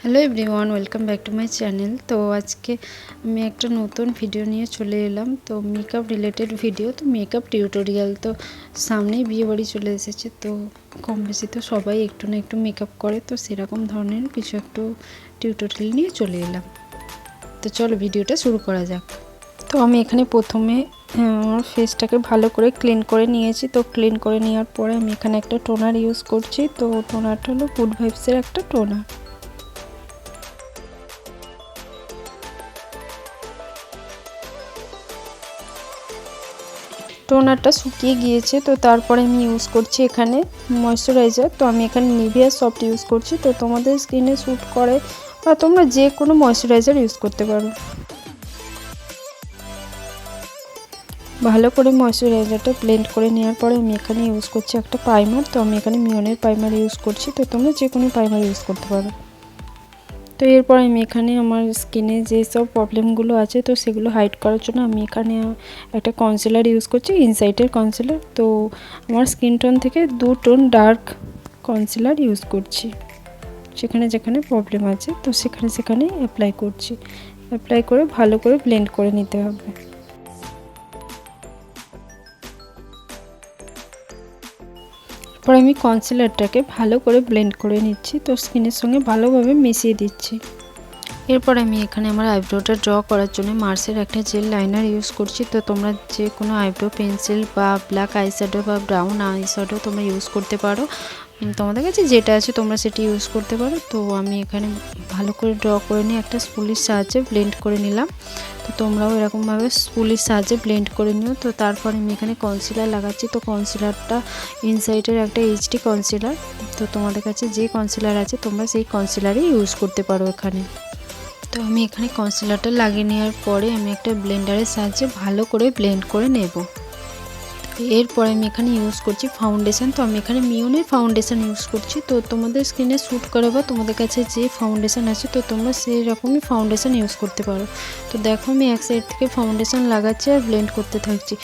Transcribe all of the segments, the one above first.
Hello everyone, welcome back to my channel. তো আজকে আমি একটা নতুন ভিডিও নিয়ে চলে এলাম। তো মেকআপ রিলেটেড ভিডিও, তো মেকআপ টিউটোরিয়াল। তো সামনেই বিয়ে বাড়ি চলে এসেছে, তো কম বেশি তো সবাই একটু না একটু মেকআপ করে, তো সেরকম ধরনের কিছু একটু টিউটোরিয়াল নিয়ে চলে এলাম। তো চলো ভিডিওটা শুরু করা যাক। তো আমি এখানে প্রথমে আমার ফেসটাকে ভালো করে ক্লিন করে নিয়েছি। তো ক্লিন করে নেওয়ার পরে আমি এখানে একটা টোনার ইউজ করছি। তো টোনারটা হলো গুড ভাইবসের একটা টোনার। টোনারটা শুকিয়ে গিয়েছে, তো তারপরে আমি ইউজ করছি এখানে ময়শ্চারাইজার। তো আমি এখানে নিভিয়া সফট ইউজ করছি। তো তোমাদের স্কিনে স্যুট করে বা তোমরা যে কোনো ময়শ্চারাইজার ইউজ করতে পারো। ভালো করে ময়শ্চারাইজারটা ব্লেন্ড করে নেওয়ার পরে আমি এখানে ইউজ করছি একটা প্রাইমার। তো আমি এখানে মিওনের প্রাইমার ইউজ করছি। তো তোমরা যে কোনো প্রাইমার ইউজ করতে পারো। তো এরপর আমি এখানে আমার স্কিনে যেসব প্রবলেমগুলো আছে তো সেগুলো হাইড করার জন্য আমি এখানে একটা কনসিলার ইউজ করছি, ইনসাইটের কনসিলার। তো আমার স্কিন টোন থেকে 2 টোন ডার্ক কনসিলার ইউজ করছি। যেখানে যেখানে প্রবলেম আছে তো সেখানে অ্যাপ্লাই করছি। অ্যাপ্লাই করে ভালো করে ব্লেন্ড করে নিতে হবে। এরপর আমি কনসিলারটাকে ভালো করে ব্লেন্ড করে নিচ্ছি। তো স্কিনের সঙ্গে ভালোভাবে মিশিয়ে দিচ্ছি। এরপর আমি এখানে আমার আইব্রোটা ড্র করার জন্য মার্সের একটা জেল লাইনার ইউজ করছি। তো তোমরা যে কোনো আইব্রো পেন্সিল বা ব্ল্যাক আইশ্যাডো বা ব্রাউন আইশ্যাডো তোমরা ইউজ করতে পারো। তোমাদের কাছে যেটা আছে তোমরা সেটি ইউজ করতে পারো। তো আমি এখানে ভালো করে ড্র করে নিয়ে একটা স্পুলির সাহায্যে ব্লেন্ড করে নিলাম। তো তোমরাও এরকমভাবে স্পুলির সাহায্যে ব্লেন্ড করে নিও। তো তারপরে আমি এখানে কনসিলার লাগাচ্ছি। তো কনসিলারটা ইনসাইডের একটা এইচডি কনসিলার। তো তোমাদের কাছে যে কনসিলার আছে তোমরা সেই কনসিলারই ইউজ করতে পারো এখানে। তো আমি এখানে কনসিলারটা লাগিয়ে নেওয়ার পরে আমি একটা ব্লেন্ডারের সাহায্যে ভালো করে ব্লেন্ড করে নেব। এরপরে আমি এখানে ইউজ করছি ফাউন্ডেশন। তো আমি এখানে মিওনের ফাউন্ডেশন ইউজ করছি। তো তোমাদের স্কিনে স্যুট করে বা তোমাদের কাছে যে ফাউন্ডেশন আছে তো তোমরা সেই রকমই ফাউন্ডেশন ইউজ করতে পারো। তো দেখো আমি এক সাইড থেকে ফাউন্ডেশন লাগাচ্ছি আর ব্লেন্ড করতে থাকছি।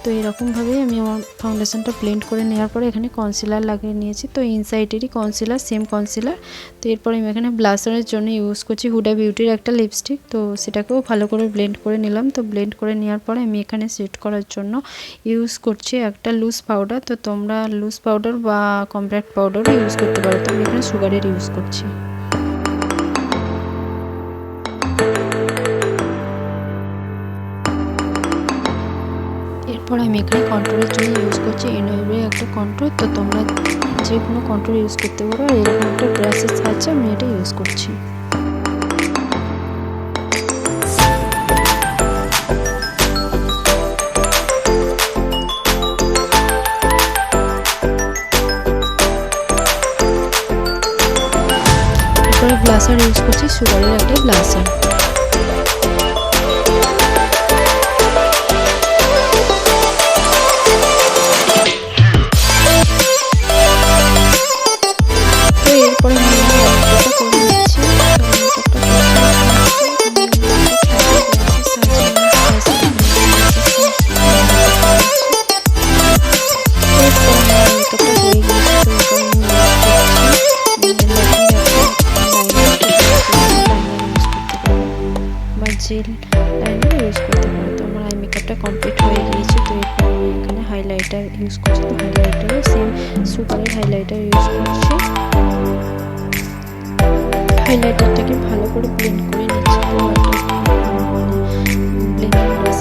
তো এরকমভাবেই আমি আমার ফাউন্ডেশনটা ব্লেন্ড করে নেওয়ার পরে এখানে কনসিলার লাগিয়ে নিয়েছি। তো ইনসাইডেরই কনসিলার, সেম কনসিলার। তো এরপরে আমি এখানে ব্লাশারের জন্য ইউজ করছি হুডা বিউটির একটা লিপস্টিক। তো সেটাকেও ভালো করে ব্লেন্ড করে নিলাম। তো ব্লেন্ড করে নেওয়ার পরে আমি এখানে সেট করার জন্য ইউজ করছি একটা লুজ পাউডার। তো তোমরা লুজ পাউডার বা কম্প্যাক্ট পাউডারও ইউজ করতে পারো। তো আমি এখানে সুগারের ইউজ করছি। এরপর আমি এখানে কন্ট্রোলের জন্য ইউজ করছি এনওয়েবের একটা কন্ট্রোল। তো তোমরা যে কোনো কন্ট্রোল ইউজ করতে পারো। আর এরকম একটা ব্রাশের সাহায্যে আমি এটা ইউজ করছি। এরপরে ব্লাশার ইউজ করছি সুগারের একটা ব্লাশার। এরপরে আমি মেকআপটা করে নিচ্ছি। জেল লাইনার ইউজ করতে পারো। তো আমার আই মেকআপটা কমপ্লিট হয়ে গিয়েছে। তো এরপর আমি এখানে হাইলাইটার ইউজ করছি। তো হাইলাইটারও সেম সুপারের হাইলাইটার ইউজ করছি। হাইলাইটারটাকে ভালো করে ব্লেন্ড করে নিচ্ছি। তো ব্লেন্ডিং ব্রাশ